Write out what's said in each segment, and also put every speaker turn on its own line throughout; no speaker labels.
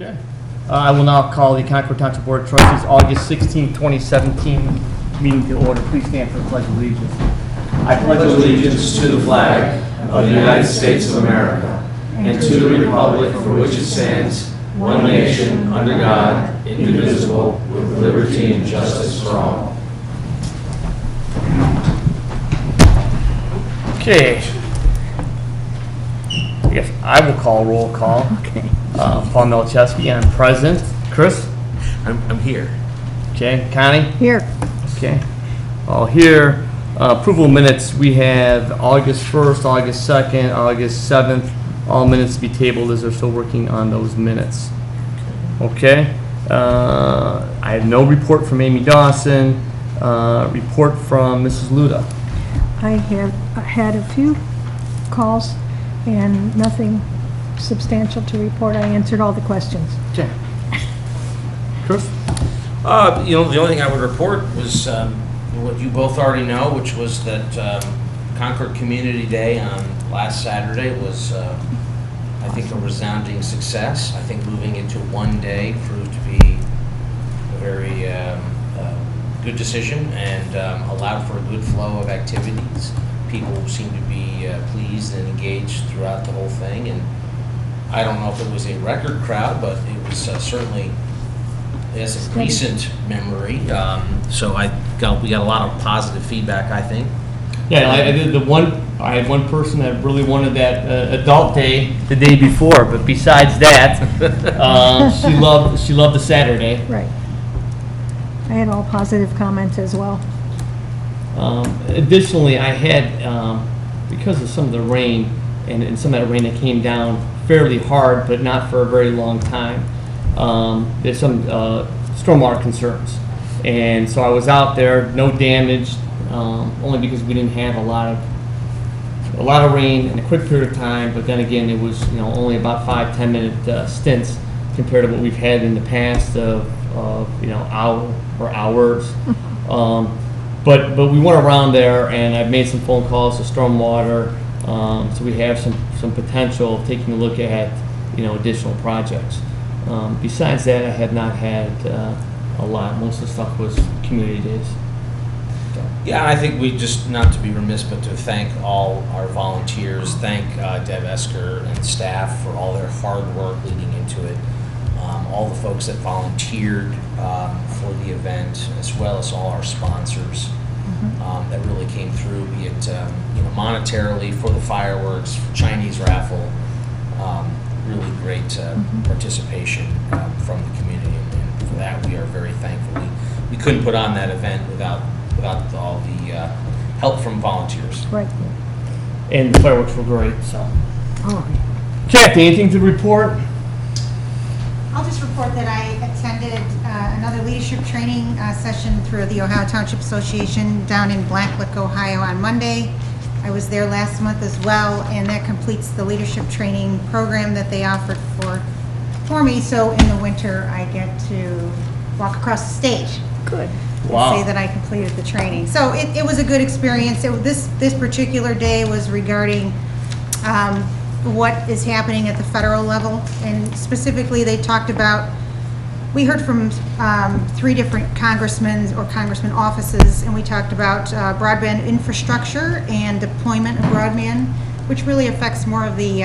Okay. I will now call the Concord Township Board of Trustees August 16, 2017 meeting to order. Please stand for the Pledge of Allegiance.
I pledge allegiance to the flag of the United States of America and to the republic for which it stands, one nation, under God, indivisible, with liberty and justice for all.
Okay. Yes, I will call roll call.
Okay.
Paul Melchewski, I'm present. Chris?
I'm here.
Okay. Connie?
Here.
Okay. All here. Approval minutes, we have August 1st, August 2nd, August 7th. All minutes to be tabled as they're still working on those minutes. Okay. I have no report from Amy Dawson. Report from Mrs. Luda.
I have had a few calls and nothing substantial to report. I answered all the questions.
Okay. Chris?
The only thing I would report was what you both already know, which was that Concord Community Day on last Saturday was, I think, a resounding success. I think moving into one day proved to be a very good decision and allowed for a good flow of activities. People seemed to be pleased and engaged throughout the whole thing, and I don't know if it was a record crowd, but it was certainly, as a recent memory. So we got a lot of positive feedback, I think.
Yeah, I had one person that really wanted that adult day the day before, but besides that, she loved the Saturday.
Right. I had all positive comments as well.
Additionally, I had, because of some of the rain and some of that rain that came down fairly hard, but not for a very long time, there's some stormwater concerns. And so I was out there, no damage, only because we didn't have a lot of rain in a quick period of time. But then again, it was only about 5-10 minute stints compared to what we've had in the past of hour or hours. But we went around there, and I've made some phone calls to stormwater, so we have some potential of taking a look at additional projects. Besides that, I have not had a lot. Most of the stuff was community days. So.
Yeah, I think we just, not to be remiss, but to thank all our volunteers, thank Deb Esker and staff for all their hard work leading into it, all the folks that volunteered for the event, as well as all our sponsors that really came through, be it monetarily for the fireworks, Chinese raffle, really great participation from the community, and for that we are very thankful. We couldn't put on that event without all the help from volunteers.
Right.
And the fireworks were great. So.
Oh.
Kathy, anything to report?
I'll just report that I attended another leadership training session through the Ohio Township Association down in Blacklick, Ohio on Monday. I was there last month as well, and that completes the leadership training program that they offered for me. So in the winter, I get to walk across the stage.
Good.
Wow.
Say that I completed the training. So it was a good experience. This particular day was regarding what is happening at the federal level, and specifically they talked about, we heard from 3 different congressmen or congressman offices, and we talked about broadband infrastructure and deployment of broadband, which really affects more of the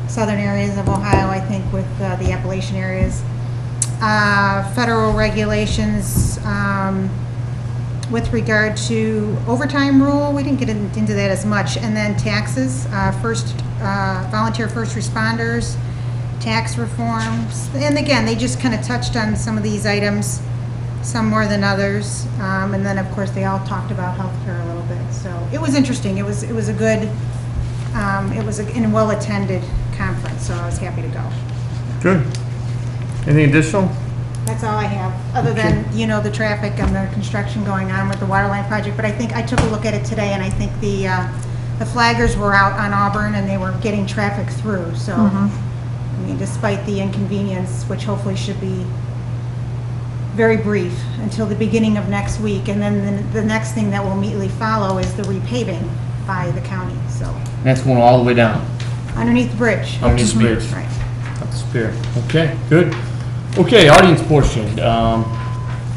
southern areas of Ohio, I think, with the Appalachian areas. Federal regulations with regard to overtime rule, we didn't get into that as much, and then taxes, volunteer first responders, tax reforms, and again, they just kind of touched on some of these items, some more than others, and then of course they all talked about healthcare a little bit. So it was interesting. It was a good, it was a well-attended conference, so I was happy to go.
Good. Anything additional?
That's all I have, other than, the traffic and the construction going on with the water line project. But I think I took a look at it today, and I think the flaggers were out on Auburn, and they were getting traffic through. So, I mean, despite the inconvenience, which hopefully should be very brief until the beginning of next week. And then the next thing that will immediately follow is the repaving by the county. So
That's going all the way down.
underneath the bridge.
Underneath the bridge.
Right.
Disappear. Okay, good. Okay, audience portion.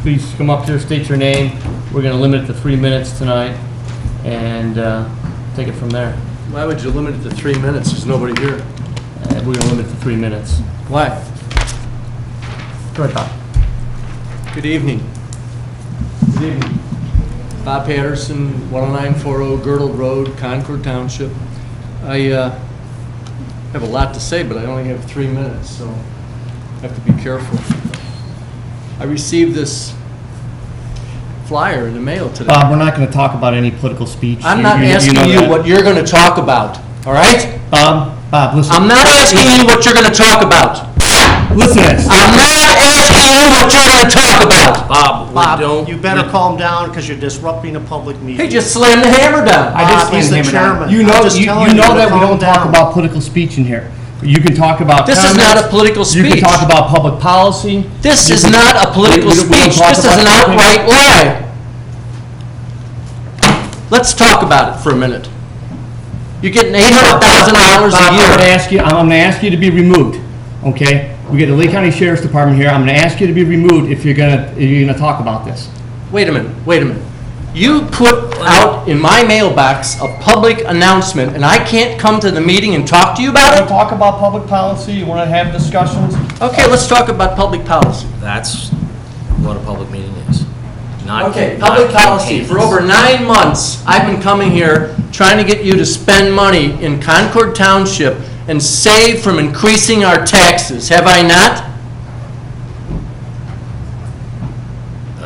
Please come up here, state your name. We're going to limit it to 3 minutes tonight, and take it from there.
Why would you limit it to 3 minutes? There's nobody here.
We're going to limit it to 3 minutes.
Why?
Go ahead, Bob.
Good evening.
Good evening.
Bob Patterson, 10940 Girdle Road, Concord Township. I have a lot to say, but I only have 3 minutes, so I have to be careful. I received this flyer in the mail today.
Bob, we're not going to talk about any political speech.
I'm not asking
know
you
that.
what you're going to talk about, all right?
Bob, listen.
I'm not asking you what you're going to talk about.
Listen to this.
I'm not asking you what you're going to talk about.
Bob,
Bob, you better calm down because you're disrupting a public meeting.
Hey, just slam the hammer down.
Bob, he's the chairman.
You know,
I'm just
you
telling
know
to
that we
calm
don't talk
down.
about political speech in here. You can talk about
This is
comments.
not a political
You can
speech.
talk about public policy.
This
You
is
can-
not a political
we don't
speech.
talk
This is
about
an
anything.
outright lie. Let's talk about it for a minute. You're getting $800,000
Bob,
a
I'm
year.
going to ask you to be removed, okay? We got the Lee County Sheriff's Department here. I'm going to ask you to be removed if you're going to talk about this.
Wait a minute. You put out in my mailbox a public announcement, and I can't come to the meeting and talk to you about
You
it?
talk about public policy, you want to have discussions?
Okay, let's talk about public policy.
That's what a public meeting is. Not
Okay,
not
public policy.
campaigns.
For over 9 months, I've been coming here trying to get you to spend money in Concord Township and save from increasing our taxes. Have I not?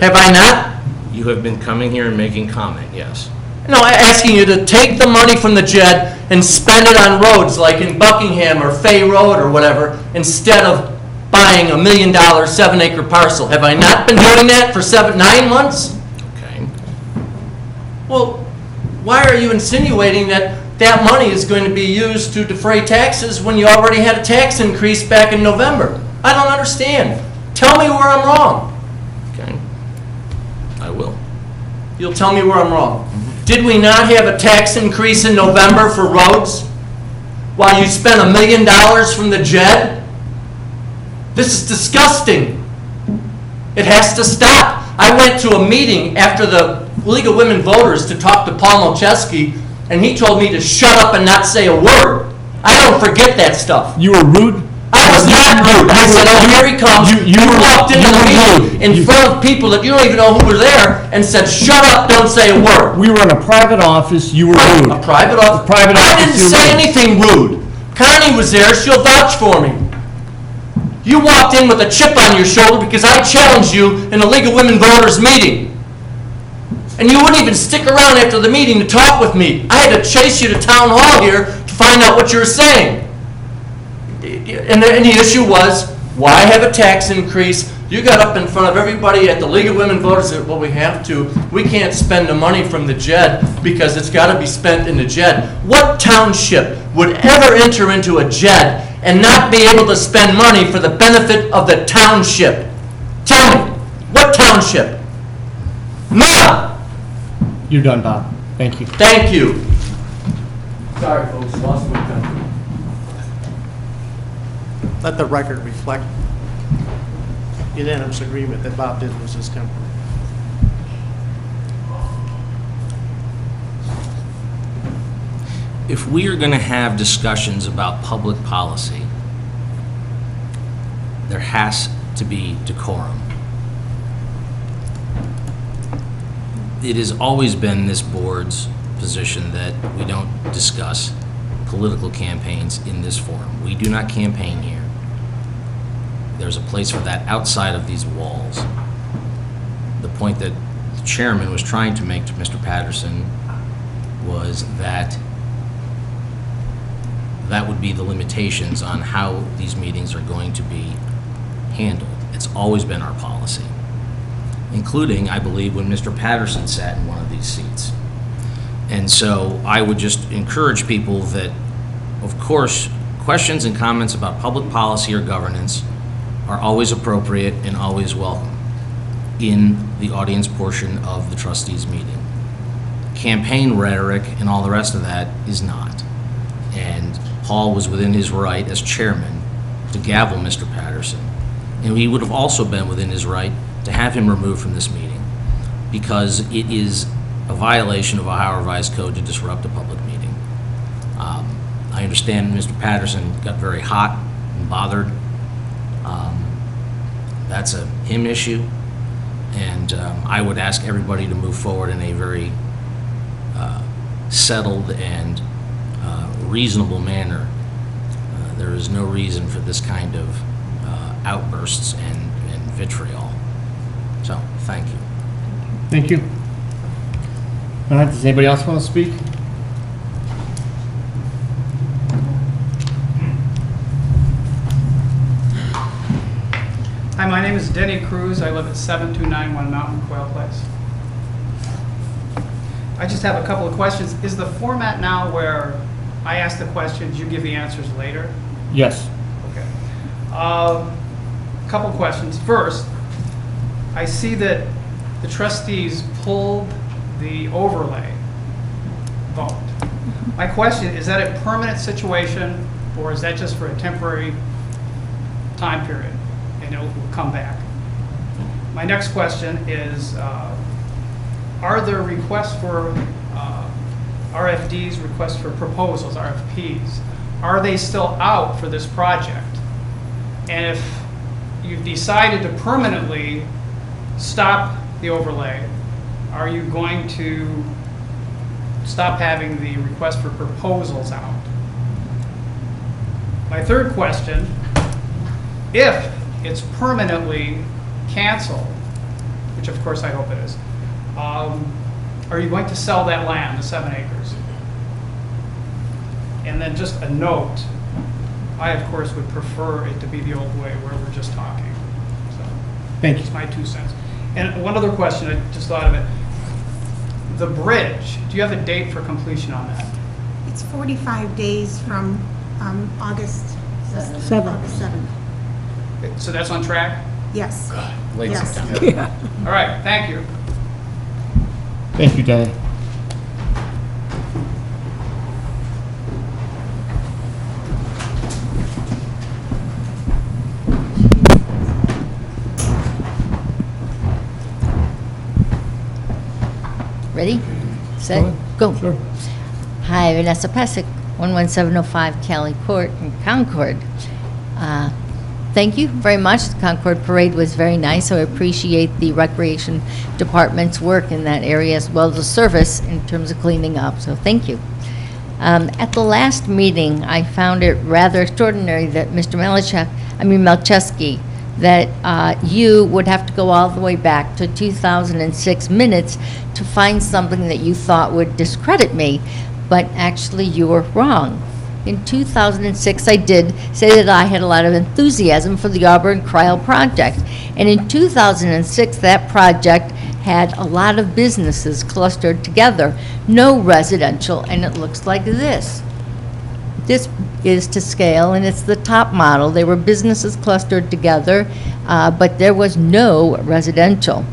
Have I not?
You have been coming here and making comment, yes.
No, I'm asking you to take the money from the JED and spend it on roads like in Buckingham or Fay Road or whatever, instead of buying $1 million 7-acre parcel. Have I not been doing that for 9 months?
Okay.
Well, why are you insinuating that that money is going to be used to defray taxes when you already had a tax increase back in November? I don't understand. Tell me where I'm wrong.
Okay. I will.
You'll tell me where I'm wrong. Did we not have a tax increase in November for roads while you spent $1 million from the JED? This is disgusting. It has to stop. I went to a meeting after the League of Women Voters to talk to Paul Molcheski, and he told me to shut up and not say a word. I don't forget that stuff.
You were rude?
I was not rude. I said, oh, here he comes.
You were-
walked into
you
the
were
meeting
rude.
in front of people that you don't even know who were there and said, shut up, don't say a word.
We were in a private office, you were rude.
A private office?
Private
I
office,
didn't
you're
say
rude.
anything rude. Connie was there, she'll vouch for me. You walked in with a chip on your shoulder because I challenged you in a League of Women Voters meeting. And you wouldn't even stick around after the meeting to talk with me. I had to chase you to town hall here to find out what you were saying. And the issue was, why have a tax increase? You got up in front of everybody at the League of Women Voters and said, well, we can't spend the money from the JED because it's got to be spent in the JED. What township would ever enter into a JED and not be able to spend money for the benefit of the township? Tell me, what township? None!
You're done, Bob. Thank you.
Thank you. Sorry, folks, lost my temper.
Let the record reflect unanimous agreement that Bob did was his temper.
If we are going to have discussions about public policy, there has to be decorum. It has always been this board's position that we don't discuss political campaigns in this forum. We do not campaign here. There's a place for that outside of these walls. The point that the chairman was trying to make to Mr. Patterson was that that would be the limitations on how these meetings are going to be handled. It's always been our policy, including, I believe, when Mr. Patterson sat in one of these seats. And so I would just encourage people that, of course, questions and comments about public policy or governance are always appropriate and always welcome in the audience portion of the trustees meeting. Campaign rhetoric and all the rest of that is not. And Paul was within his right as chairman to gavel Mr. Patterson. And he would have also been within his right to have him removed from this meeting, because it is a violation of Ohio Revised Code to disrupt a public meeting. I understand Mr. Patterson got very hot and bothered. That's a him issue, and I would ask everybody to move forward in a very settled and reasonable manner. There is no reason for this kind of outbursts and vitriol. So, thank you.
Thank you. All right, does anybody else want to speak?
Hi, my name is Denny Cruz. I live at 7291 Mountain Quail Place. I just have a couple of questions. Is the format now where I ask the questions, you give the answers later?
Yes.
Okay. Couple questions. First, I see that the trustees pulled the overlay vote. My question, is that a permanent situation, or is that just for a temporary time period and it will come back? My next question is, are there requests for RFDs, requests for proposals, RFPs? Are they still out for this project? And if you've decided to permanently stop the overlay, are you going to stop having the request for proposals out? My third question, if it's permanently canceled, which of course I hope it is, are you going to sell that land, the 7 acres? And then just a note, I of course would prefer it to be the old way where we're just talking. So,
Thank you.
it's my 2 cents. And one other question, I just thought of it. The bridge, do you have a date for completion on that?
It's 45 days from August
7th.
7th.
So that's on track?
Yes.
Late
Yes.
September.
All right, thank you.
Thank you, Danny.
Ready, set, go.
Sure.
Hi, Vanessa Pesic, 11705 Cali Court in Concord. Thank you very much. The Concord Parade was very nice. So I appreciate the Recreation Department's work in that area, as well as the service in terms of cleaning up. So thank you. At the last meeting, I found it rather extraordinary that Mr. Malczewski, that you would have to go all the way back to 2006 minutes to find something that you thought would discredit me, but actually you were wrong. In 2006, I did say that I had a lot of enthusiasm for the Auburn Cryle project. And in 2006, that project had a lot of businesses clustered together, no residential, and it looks like this. This is to scale, and it's the top model. There were businesses clustered together, but there was no residential.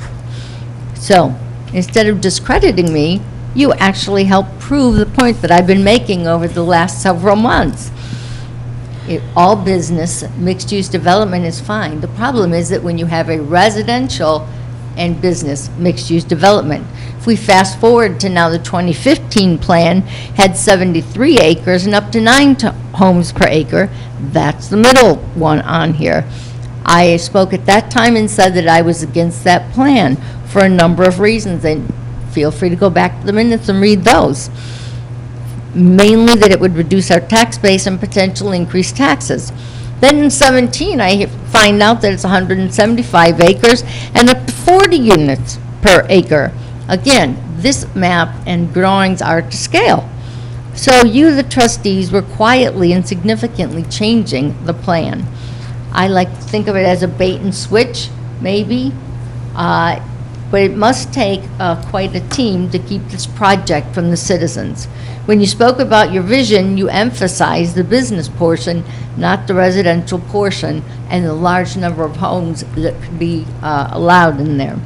So instead of discrediting me, you actually helped prove the point that I've been making over the last several months. All business, mixed-use development is fine. The problem is that when you have a residential and business mixed-use development. If we fast forward to now, the 2015 plan had 73 acres and up to 9 homes per acre. That's the middle one on here. I spoke at that time and said that I was against that plan for a number of reasons, and feel free to go back to the minutes and read those. Mainly that it would reduce our tax base and potentially increase taxes. Then in 17, I find out that it's 175 acres and up to 40 units per acre. Again, this map and drawings are to scale. So you, the trustees, were quietly and significantly changing the plan. I like to think of it as a bait and switch, maybe. But it must take quite a team to keep this project from the citizens. When you spoke about your vision, you emphasized the business portion, not the residential portion, and the large number of homes that could be allowed in there.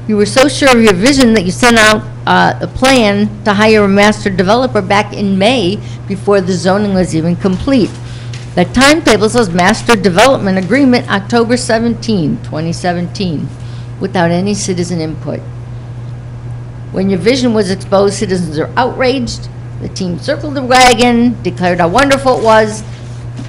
You were so sure of your vision that you sent out a plan to hire a master developer back in May before the zoning was even complete. The timetable says Master Development Agreement, October 17, 2017, without any citizen input. When your vision was exposed, citizens are outraged. The team circled the wagon, declared how wonderful it was.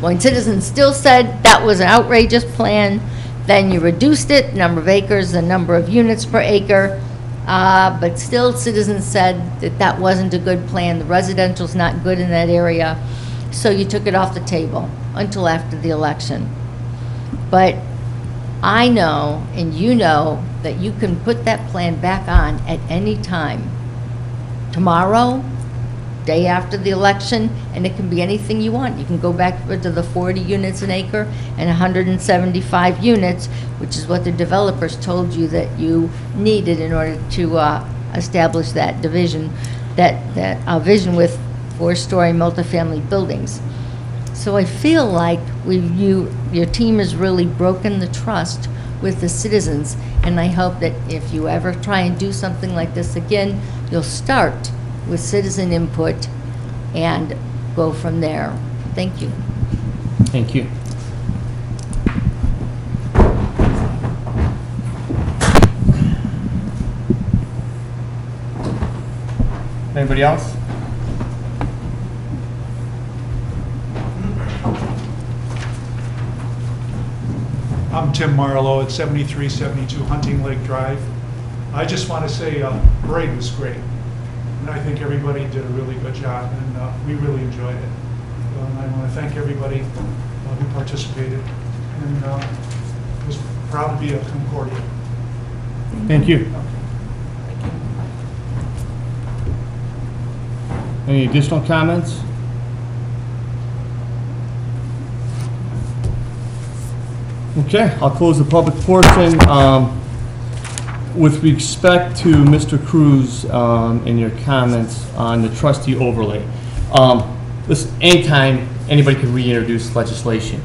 When citizens still said that was an outrageous plan, then you reduced it, number of acres, the number of units per acre. But still, citizens said that that wasn't a good plan. The residential's not good in that area. So you took it off the table until after the election. But I know, and you know, that you can put that plan back on at any time. Tomorrow, day after the election, and it can be anything you want. You can go back to the 40 units an acre and 175 units, which is what the developers told you that you needed in order to establish that division, that vision with 4-story multifamily buildings. So I feel like your team has really broken the trust with the citizens, and I hope that if you ever try and do something like this again, you'll start with citizen input and go from there. Thank you.
Thank you. Anybody else?
I'm Tim Marlowe at 7372 Hunting Lake Drive. I just want to say parade was great. And I think everybody did a really good job, and we really enjoyed it. And I want to thank everybody who participated, and was proud to be a Concordia.
Thank you. Any additional comments? Okay, I'll close the public portion. With respect to Mr. Cruz and your comments on the trustee overlay, listen, anytime anybody can reintroduce legislation.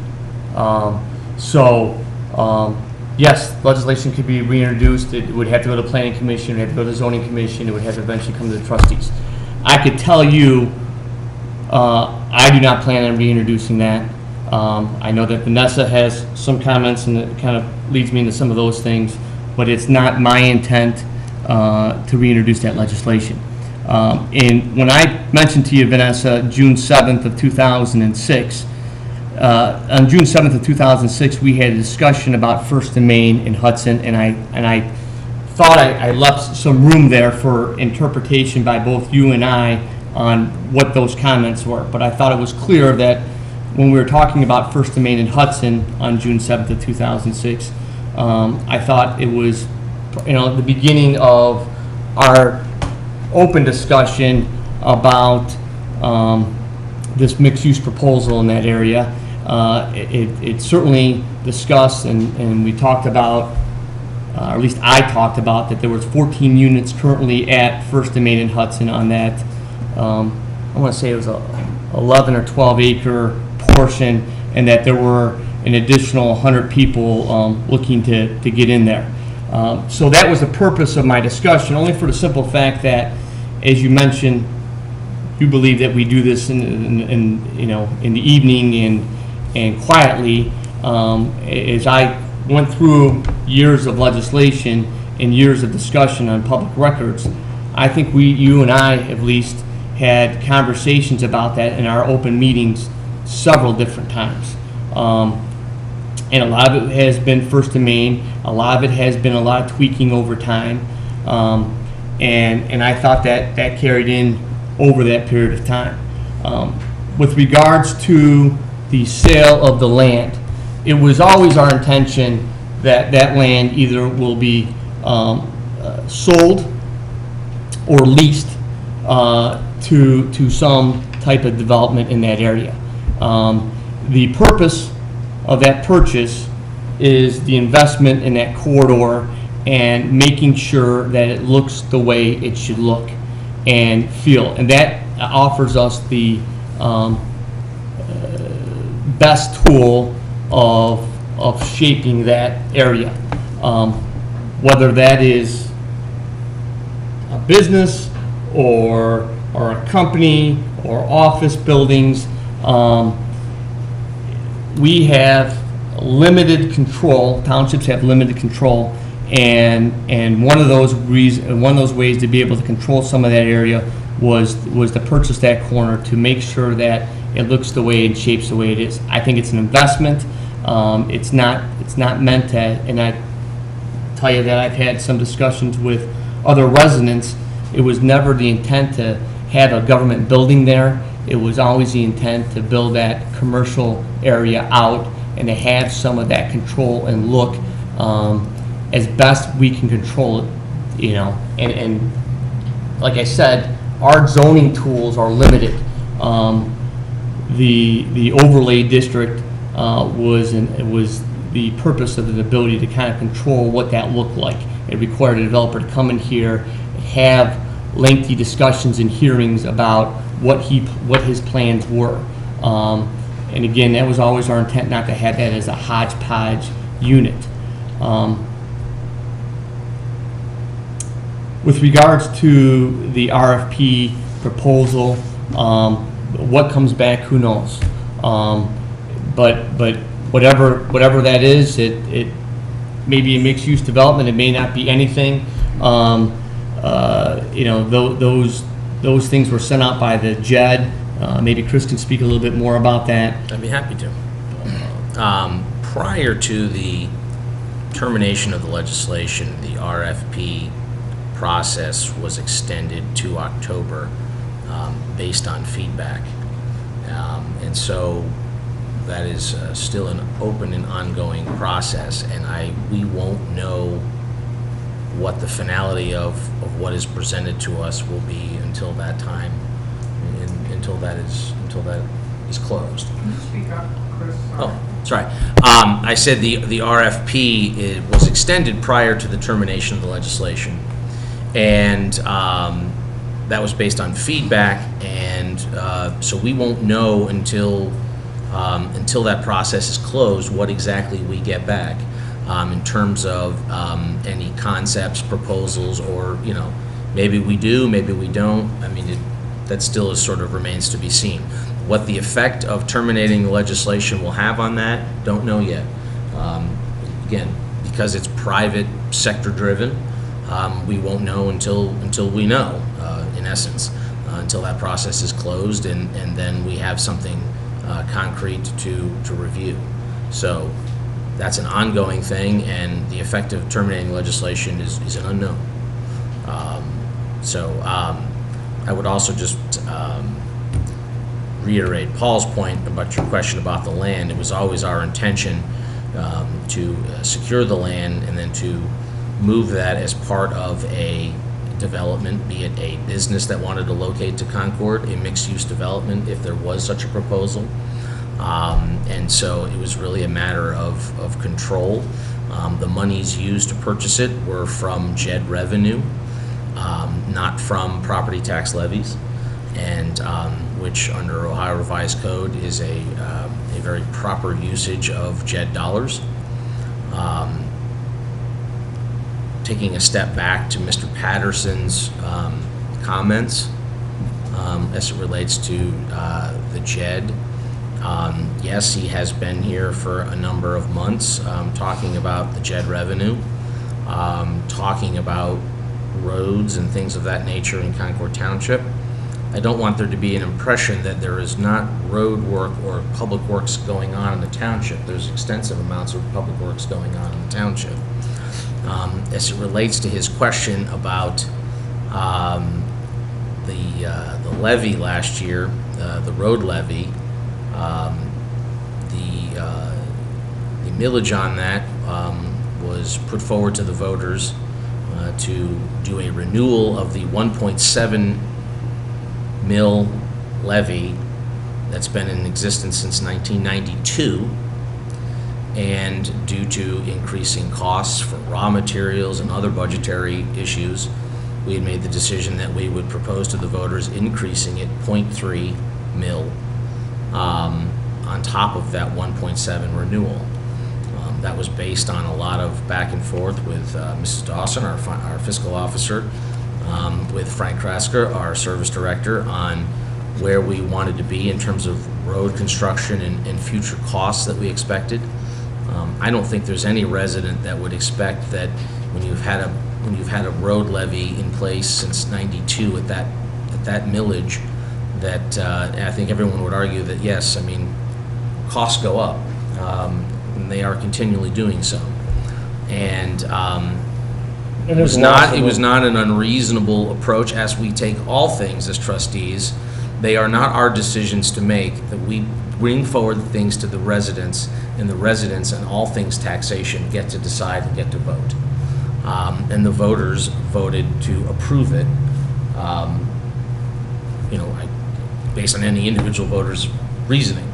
Yes, legislation could be reintroduced. It would have to go to the planning commission, it would have to go to the zoning commission, it would have to eventually come to the trustees. I could tell you, I do not plan on reintroducing that. I know that Vanessa has some comments, and it kind of leads me into some of those things, but it's not my intent to reintroduce that legislation. And when I mentioned to you, Vanessa, June 7th of 2006, on June 7th of 2006, we had a discussion about First and Main in Hudson, and I thought I left some room there for interpretation by both you and I on what those comments were. But I thought it was clear that when we were talking about First and Main in Hudson on June 7th of 2006, I thought it was, the beginning of our open discussion about this mixed-use proposal in that area. It certainly discussed, and we talked about, or at least I talked about, that there was 14 units currently at First and Main in Hudson on that, I want to say it was a 11 or 12 acre portion, and that there were an additional 100 people looking to get in there. So that was the purpose of my discussion, only for the simple fact that, as you mentioned, you believe that we do this in the evening and quietly. As I went through years of legislation and years of discussion on public records, I think you and I at least had conversations about that in our open meetings several different times. And a lot of it has been First and Main. A lot of it has been a lot of tweaking over time. And I thought that carried in over that period of time. With regards to the sale of the land, it was always our intention that that land either will be sold or leased to some type of development in that area. The purpose of that purchase is the investment in that corridor and making sure that it looks the way it should look and feel. And that offers us the best tool of shaping that area. Whether that is a business or a company or office buildings, we have limited control, townships have limited control, and one of those ways to be able to control some of that area was to purchase that corner to make sure that it looks the way and shapes the way it is. I think it's an investment. It's not meant to, and I tell you that I've had some discussions with other residents. It was never the intent to have a government building there. It was always the intent to build that commercial area out and to have some of that control and look as best we can control it, you know. And like I said, our zoning tools are limited. The overlay district was the purpose of the ability to kind of control what that looked like. It required a developer to come in here, have lengthy discussions and hearings about what his plans were. And again, that was always our intent, not to have that as a hodgepodge unit. With regards to the RFP proposal, what comes back, who knows? But whatever that is, it may be a mixed-use development. It may not be anything. You know, those things were sent out by the JED. Maybe Chris can speak a little bit more about that.
I'd be happy to. Prior to the termination of the legislation, the RFP process was extended to October based on feedback. And so that is still an open and ongoing process, and we won't know what the finality of what is presented to us will be until that time, until that is closed.
Can you speak up, Chris?
Oh, sorry. I said the RFP was extended prior to the termination of the legislation, and that was based on feedback, and so we won't know until that process is closed what exactly we get back in terms of any concepts, proposals, or, you know, maybe we do, maybe we don't. I mean, that still is sort of remains to be seen. What the effect of terminating the legislation will have on that, don't know yet. Again, because it's private sector driven, we won't know until we know, in essence, until that process is closed, and then we have something concrete to review. So that's an ongoing thing, and the effect of terminating legislation is an unknown. I would also just reiterate Paul's point about your question about the land. It was always our intention to secure the land and then to move that as part of a development, be it a business that wanted to locate to Concord, a mixed-use development, if there was such a proposal. And so it was really a matter of control. The monies used to purchase it were from JED revenue, not from property tax levies, and which under Ohio Revised Code is a very proper usage of JED dollars. Taking a step back to Mr. Patterson's comments as it relates to the JED. Yes, he has been here for a number of months talking about the JED revenue, talking about roads and things of that nature in Concord Township. I don't want there to be an impression that there is not road work or public works going on in the township. There's extensive amounts of public works going on in the township. As it relates to his question about the levy last year, the road levy, the millage on that was put forward to the voters to do a renewal of the 1.7 mil levy that's been in existence since 1992, and due to increasing costs for raw materials and other budgetary issues, we had made the decision that we would propose to the voters increasing it 0.3 mil on top of that 1.7 renewal. That was based on a lot of back and forth with Mrs. Dawson, our fiscal officer, with Frank Krasker, our service director, on where we wanted to be in terms of road construction and future costs that we expected. I don't think there's any resident that would expect that when you've had a road levy in place since '92 at that millage, that I think everyone would argue that yes, I mean, costs go up, and they are continually doing so, and it was not an unreasonable approach. As we take all things as trustees, they are not our decisions to make, that we bring forward things to the residents, and the residents and all things taxation get to decide and get to vote. And the voters voted to approve it, based on any individual voter's reasoning.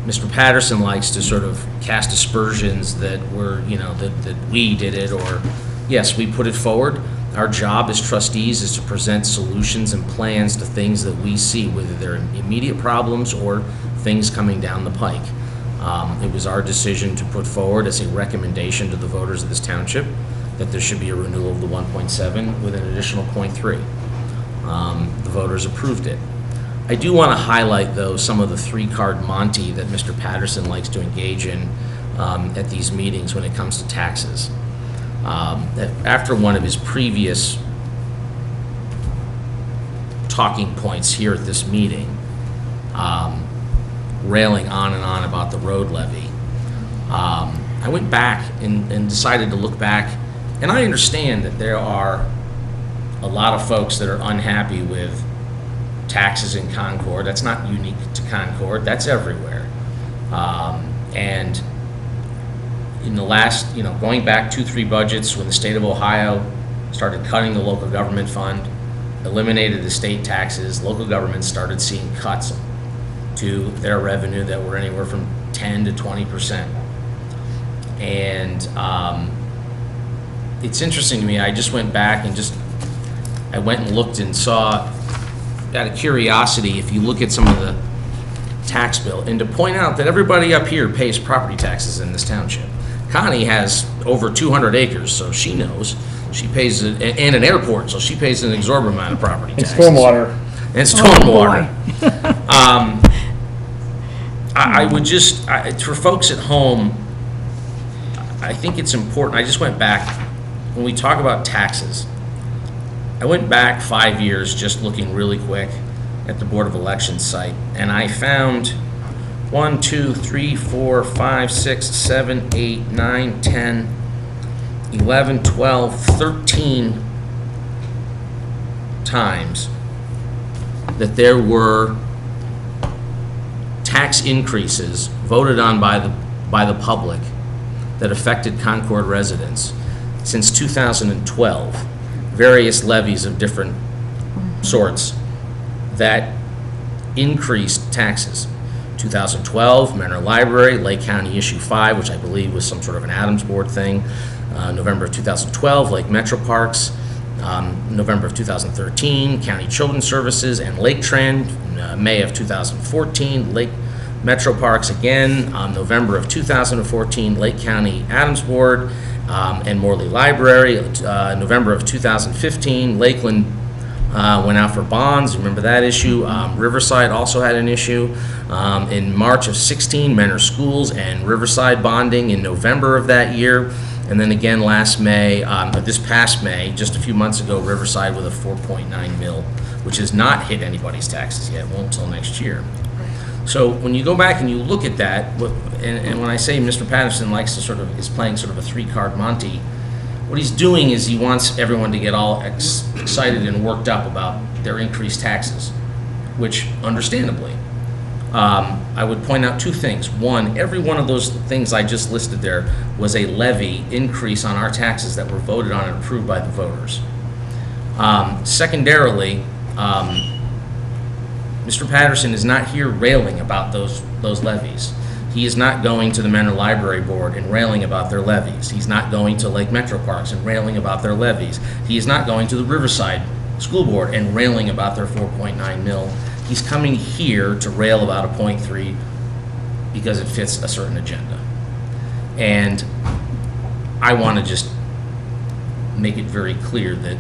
Mr. Patterson likes to sort of cast aspersions that we're, that we did it, or yes, we put it forward. Our job as trustees is to present solutions and plans to things that we see, whether they're immediate problems or things coming down the pike. It was our decision to put forward as a recommendation to the voters of this township that there should be a renewal of the 1.7 with an additional 0.3. The voters approved it. I do want to highlight, though, some of the three-card Monty that Mr. Patterson likes to engage in at these meetings when it comes to taxes. After one of his previous talking points here at this meeting, railing on and on about the road levy, I went back and decided to look back, and I understand that there are a lot of folks that are unhappy with taxes in Concord. That's not unique to Concord, that's everywhere. And in the last, going back 2-3 budgets, when the state of Ohio started cutting the local government fund, eliminated the state taxes, local governments started seeing cuts to their revenue that were anywhere from 10 to 20%. And it's interesting to me, I just went back and I went and looked and saw, out of curiosity, if you look at some of the tax bill, and to point out that everybody up here pays property taxes in this township. Connie has over 200 acres, so she knows. She pays, and an airport, so she pays an exorbitant amount of property taxes.
And stormwater.
And stormwater. I would just, for folks at home, I think it's important. I just went back, when we talk about taxes, I went back 5 years just looking really quick at the Board of Elections site, and I found 1, 2, 3, 4, 5, 6, 7, 8, 9, 10, 11, 12, 13 times that there were tax increases voted on by the public that affected Concord residents since 2012. Various levies of different sorts that increased taxes. 2012, Menor Library, Lake County Issue 5, which I believe was some sort of an Adams Board thing. November of 2012, Lake Metro Parks. November of 2013, County Children's Services and Lake Trend. May of 2014, Lake Metro Parks again. November of 2014, Lake County Adams Board and Morley Library. November of 2015, Lakeland went out for bonds. Remember that issue? Riverside also had an issue. In March of 16, Menor Schools and Riverside bonding in November of that year. And then again last May, this past May, just a few months ago, Riverside with a 4.9 mil, which has not hit anybody's taxes yet, won't until next year. So when you go back and you look at that, and when I say Mr. Patterson likes to is playing sort of a three-card Monty, what he's doing is he wants everyone to get all excited and worked up about their increased taxes, which understandably. I would point out two things. One, every one of those things I just listed there was a levy increase on our taxes that were voted on and approved by the voters. Secondarily, Mr. Patterson is not here railing about those levies. He is not going to the Menor Library Board and railing about their levies. He's not going to Lake Metro Parks and railing about their levies. He is not going to the Riverside School Board and railing about their 4.9 mil. He's coming here to rail about a 0.3 because it fits a certain agenda. And I want to just make it very clear that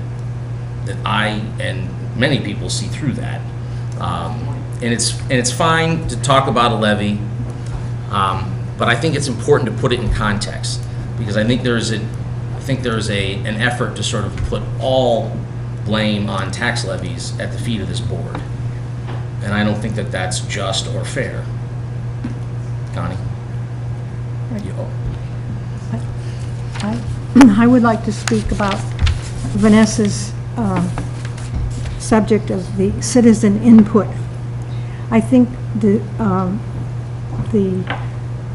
I and many people see through that. And it's fine to talk about a levy, but I think it's important to put it in context, because I think there's an effort to sort of put all blame on tax levies at the feet of this board, and I don't think that that's just or fair. Connie?
I would like to speak about Vanessa's subject of the citizen input. I think the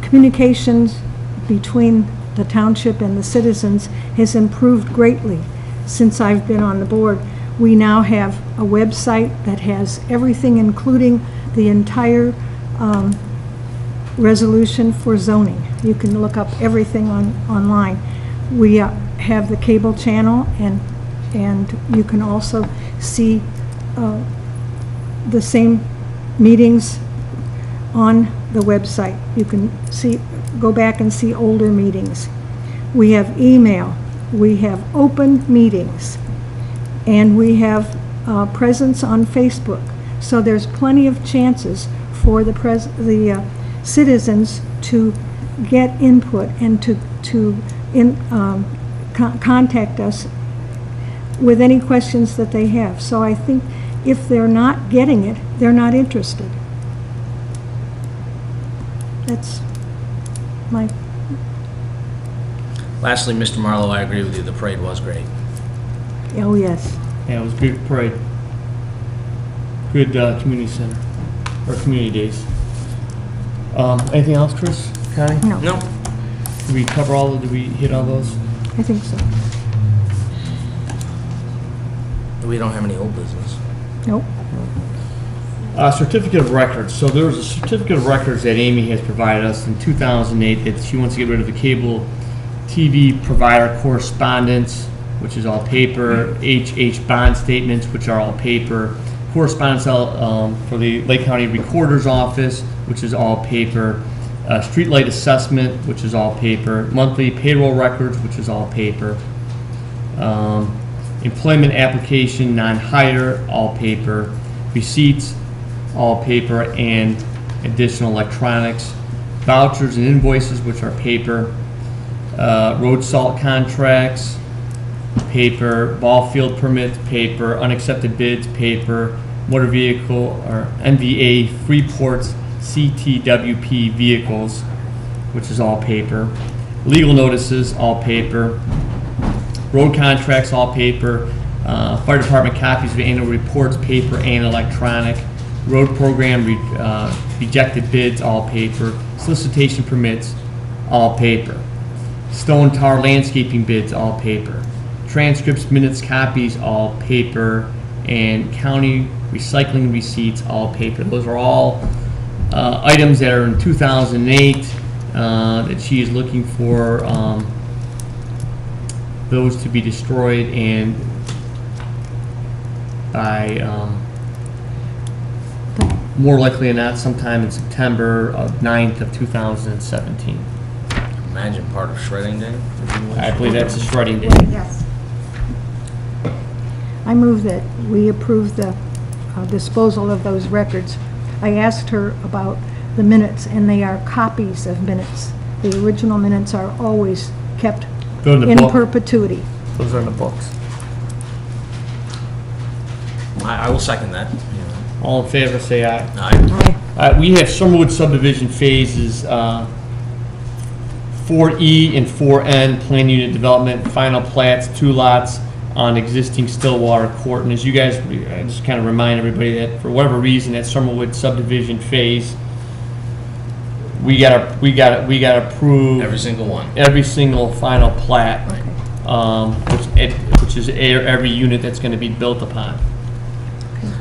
communications between the township and the citizens has improved greatly since I've been on the board. We now have a website that has everything, including the entire resolution for zoning. You can look up everything online. We have the cable channel, and you can also see the same meetings on the website. You can go back and see older meetings. We have email, we have open meetings, and we have presence on Facebook. So there's plenty of chances for the citizens to get input and to contact us with any questions that they have. So I think if they're not getting it, they're not interested. That's my...
Lastly, Mr. Marlowe, I agree with you. The parade was great.
Oh, yes.
Yeah, it was a good parade. Good community center, or community days. Anything else, Chris? Connie?
No.
No.
Did we cover did we hit all those?
I think so.
We don't have any old business.
Nope.
Certificate of records. So there was a certificate of records that Amy has provided us in 2008 that she wants to get rid of the cable TV provider correspondence, which is all paper, HH bond statements, which are all paper, correspondence for the Lake County Recorder's Office, which is all paper, streetlight assessment, which is all paper, monthly payroll records, which is all paper, employment application, non-hire, all paper, receipts, all paper, and additional electronics, vouchers and invoices, which are paper, road salt contracts, paper, ball field permits, paper, unaccepted bids, paper, motor vehicle or MVA Freeport's CTWP vehicles, which is all paper, legal notices, all paper, road contracts, all paper, fire department copies of annual reports, paper and electronic, road program rejected bids, all paper, solicitation permits, all paper, stone tar landscaping bids, all paper, transcripts, minutes, copies, all paper, and county recycling receipts, all paper. Those are all items that are in 2008 that she is looking for those to be destroyed, and by more likely than not sometime in September 9th of 2017.
Imagine part of shredding day.
I believe that's a shredding day.
Yes.
I move that we approve the disposal of those records. I asked her about the minutes, and they are copies of minutes. The original minutes are always kept
Go in the
in
book.
perpetuity.
Those are in the books.
I will second that.
All in favor, say aye.
Aye.
Aye.
We have Summerwood subdivision phases 4E and 4N, plan unit development, final plats, 2 lots on existing Stillwater Court. And as you guys, I just kind of remind everybody that for whatever reason, that Summerwood subdivision phase, we got to approve
Every single one.
every single final plat,
Okay.
which is every unit that's going to be built upon.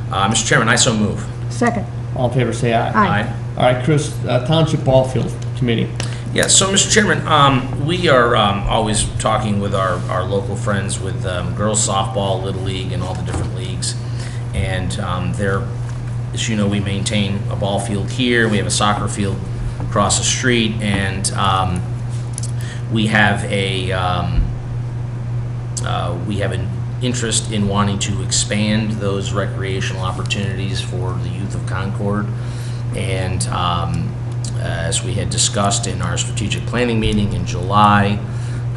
Mr. Chairman, I so move.
Second.
All in favor, say aye.
Aye.
All right, Chris, Township Ball Field Committee.
Yeah, so Mr. Chairman, we are always talking with our local friends with girls softball, Little League, and all the different leagues. And they're, as you know, we maintain a ball field here. We have a soccer field across the street, and we have a interest in wanting to expand those recreational opportunities for the youth of Concord. And as we had discussed in our strategic planning meeting in July,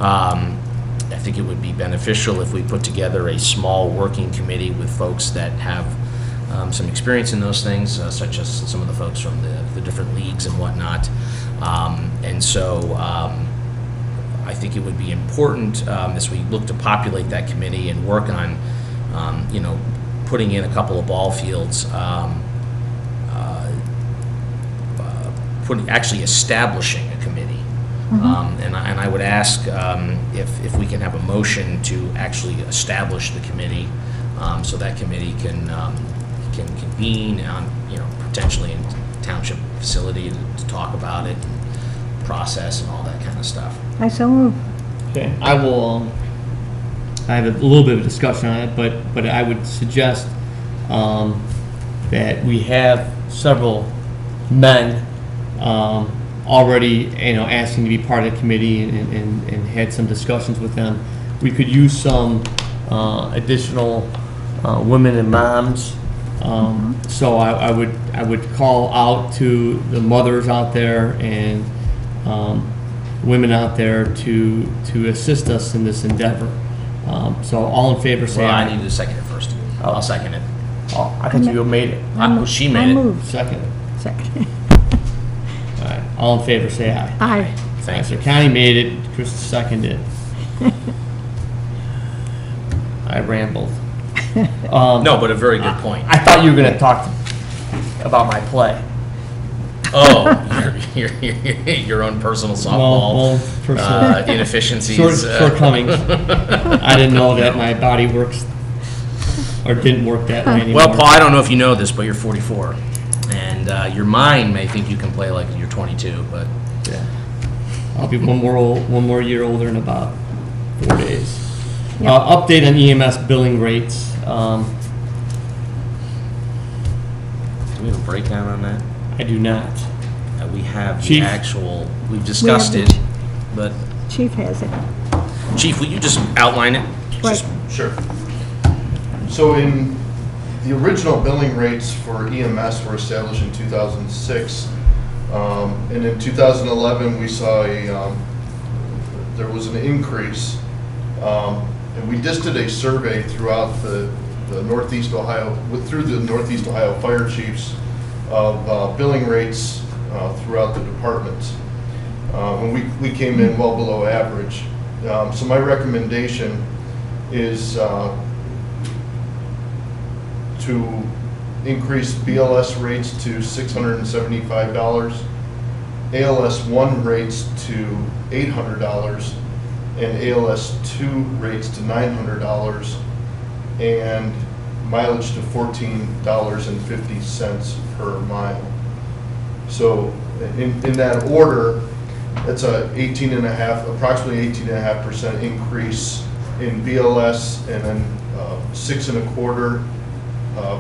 I think it would be beneficial if we put together a small working committee with folks that have some experience in those things, such as some of the folks from the different leagues and whatnot. And so I think it would be important as we look to populate that committee and work on, putting in a couple of ball fields, actually establishing a committee. And I would ask if we can have a motion to actually establish the committee, so that committee can convene on, potentially in township facility to talk about it, and process and all that kind of stuff.
I so move.
Okay, I will, I have a little bit of a discussion on it, but I would suggest that we have several men already, asking to be part of the committee and had some discussions with them. We could use some additional women and moms. So I would call out to the mothers out there and women out there to assist us in this endeavor. So all in favor, say
Well,
aye.
I need to second it first. I'll second it.
Oh, I thought you made it.
She made it.
Moved.
Second.
Second.
All right, all in favor, say aye.
Aye.
Thank
So
you.
Connie made it, Chris seconded. I rambled.
No, but a very good point.
I thought you were gonna talk about my play.
Oh, your own personal softball
Personal
inefficiencies.
shortcomings. I didn't know that my body works, or didn't work that way anymore.
Well, Paul, I don't know if you know this, but you're 44, and your mind may think you can play like you're 22, but
Yeah. I'll be one more year older in about 4 days. Update on EMS billing rates.
do we have a breakdown on that?
I do not.
We have the
Chief.
actual. We've discussed
the-
it, but
Chief has it.
Chief, will you just outline it?
Right.
Sure. So in the original billing rates for EMS were established in 2006. And in 2011, we saw there was an increase. And we just did a survey throughout the Northeast Ohio, through the Northeast Ohio fire chiefs of billing rates throughout the departments. And we came in well below average. So my recommendation is to increase BLS rates to $675, ALS 1 rates to $800, and ALS 2 rates to $900, and mileage to $14.50 per mile. So in that order, that's approximately 18.5% increase in BLS, and then 6.25%,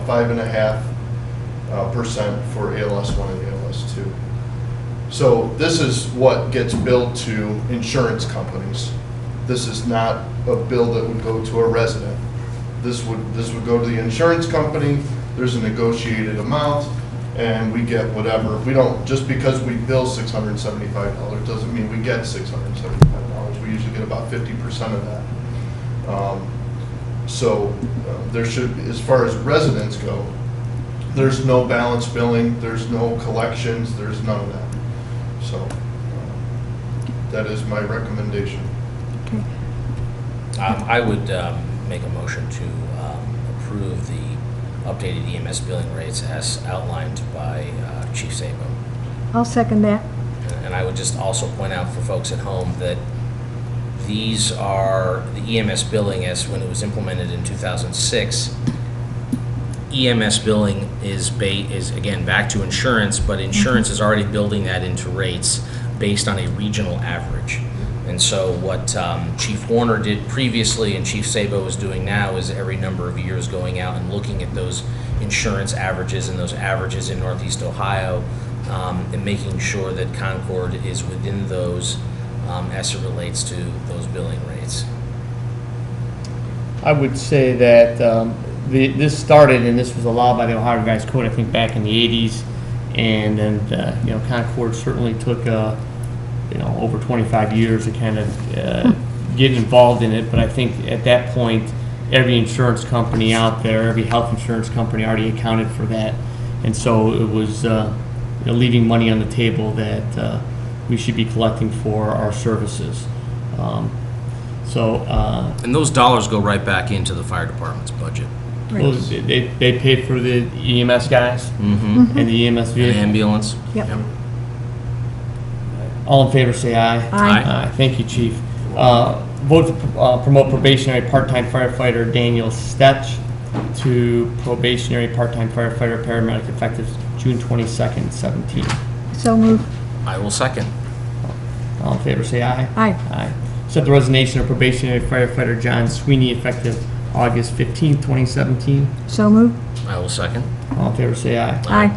5.5% for ALS 1 and ALS 2. So this is what gets billed to insurance companies. This is not a bill that would go to a resident. This would go to the insurance company. There's a negotiated amount, and we get whatever. We don't, just because we bill $675 doesn't mean we get $675. We usually get about 50% of that. There should, as far as residents go, there's no balance billing, there's no collections, there's none of that. So that is my recommendation.
Okay.
I would make a motion to approve the updated EMS billing rates as outlined by Chief Sabo.
I'll second that.
And I would just also point out for folks at home that these are the EMS billing as when it was implemented in 2006. EMS billing is again back to insurance, but insurance is already building that into rates based on a regional average. And so what Chief Warner did previously and Chief Sabo is doing now is every number of years going out and looking at those insurance averages and those averages in Northeast Ohio and making sure that Concord is within those as it relates to those billing rates.
I would say that this started, and this was allowed by the Ohio Revised Code, I think, back in the 80s. And then, Concord certainly took, over 25 years to kind of get involved in it. But I think at that point, every insurance company out there, every health insurance company already accounted for that. And so it was leaving money on the table that we should be collecting for our services.
And those dollars go right back into the fire department's budget.
Well, they paid for the EMS guys
Mm-hmm.
and the EMS
An
vehicle.
ambulance.
Yep.
All in favor, say aye.
Aye.
Thank you, Chief. Vote to promote probationary part-time firefighter Daniel Stetch to probationary part-time firefighter paramedic effective June 22nd, 17.
So moved.
I will second.
All in favor, say aye.
Aye.
Aye. Accept the resignation of probationary firefighter John Sweeney effective August 15th, 2017.
So moved.
I will second.
All in favor, say aye.
Aye.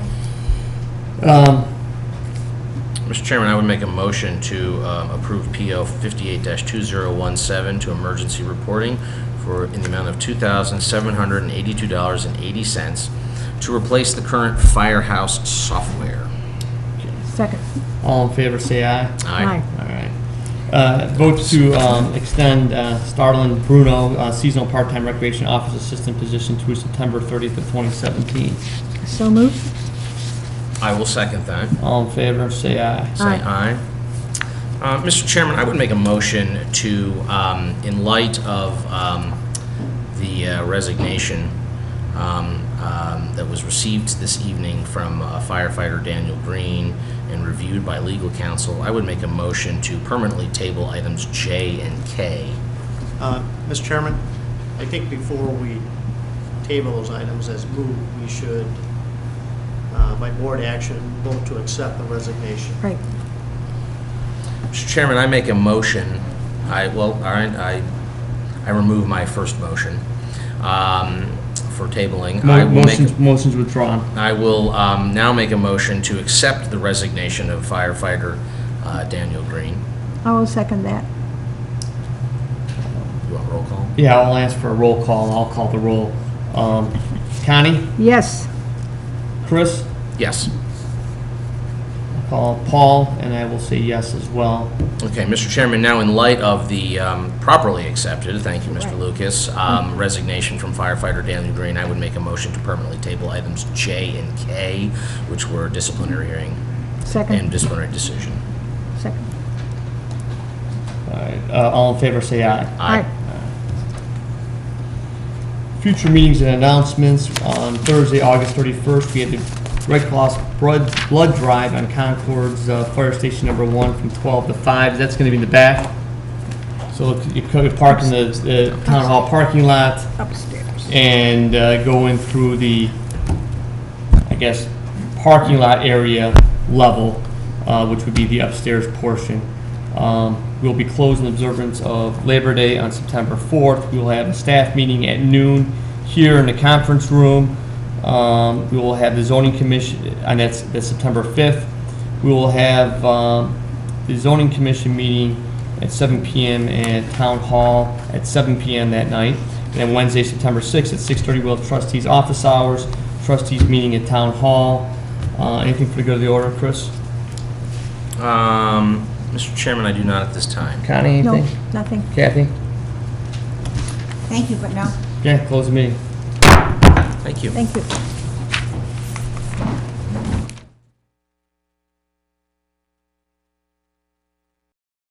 Mr. Chairman, I would make a motion to approve PO 58-2017 to emergency reporting in the amount of $2,782.80 to replace the current firehouse software.
Second.
All in favor, say aye.
Aye.
All right. Vote to extend Starlin Bruno seasonal part-time recreation office assistant position through September 30th of 2017.
So moved.
I will second that.
All in favor, say aye.
Say aye. Mr. Chairman, I would make a motion to, in light of the resignation that was received this evening from firefighter Daniel Green and reviewed by legal counsel, I would make a motion to permanently table items J and K.
Mr. Chairman, I think before we table those items as moved, we should, by board action, vote to accept the resignation.
Right.
Mr. Chairman, I make a motion, I remove my first motion for tabling. I will
Motion's withdrawn.
I will now make a motion to accept the resignation of firefighter Daniel Green.
I will second that.
You want roll call?
Yeah, I'll ask for a roll call. I'll call the roll. Connie?
Yes.
Chris?
Yes.
I'll call Paul, and I will say yes as well.
Okay, Mr. Chairman, now in light of the properly accepted, thank you, Mr.
Right.
Lucas, resignation from firefighter Daniel Green, I would make a motion to permanently table items J and K, which were disciplinary hearing and
Second.
disciplinary decision.
Second.
All right. All in favor, say aye.
Aye.
Future meetings and announcements. On Thursday, August 31st, we had the Red Cross blood drive on Concord's fire station number 1 from 12 to 5. That's going to be in the back. So you could park in the town hall parking lot
Upstairs.
and go in through the, I guess, parking lot area level, which would be the upstairs portion. We'll be closed in observance of Labor Day on September 4th. We will have a staff meeting at noon here in the conference room. We will have the zoning commission, and that's September 5th. We will have the zoning commission meeting at 7 p.m. at Town Hall at 7 p.m. that night. And then Wednesday, September 6th at 6:30, we'll have trustees office hours, trustees meeting at Town Hall. Anything for the good of the order, Chris?
Mr. Chairman, I do not at this time.
Connie,
No,
anything?
nothing.
Kathy?
Thank you, but no.
Yeah, close the meeting.
Thank you.
Thank you.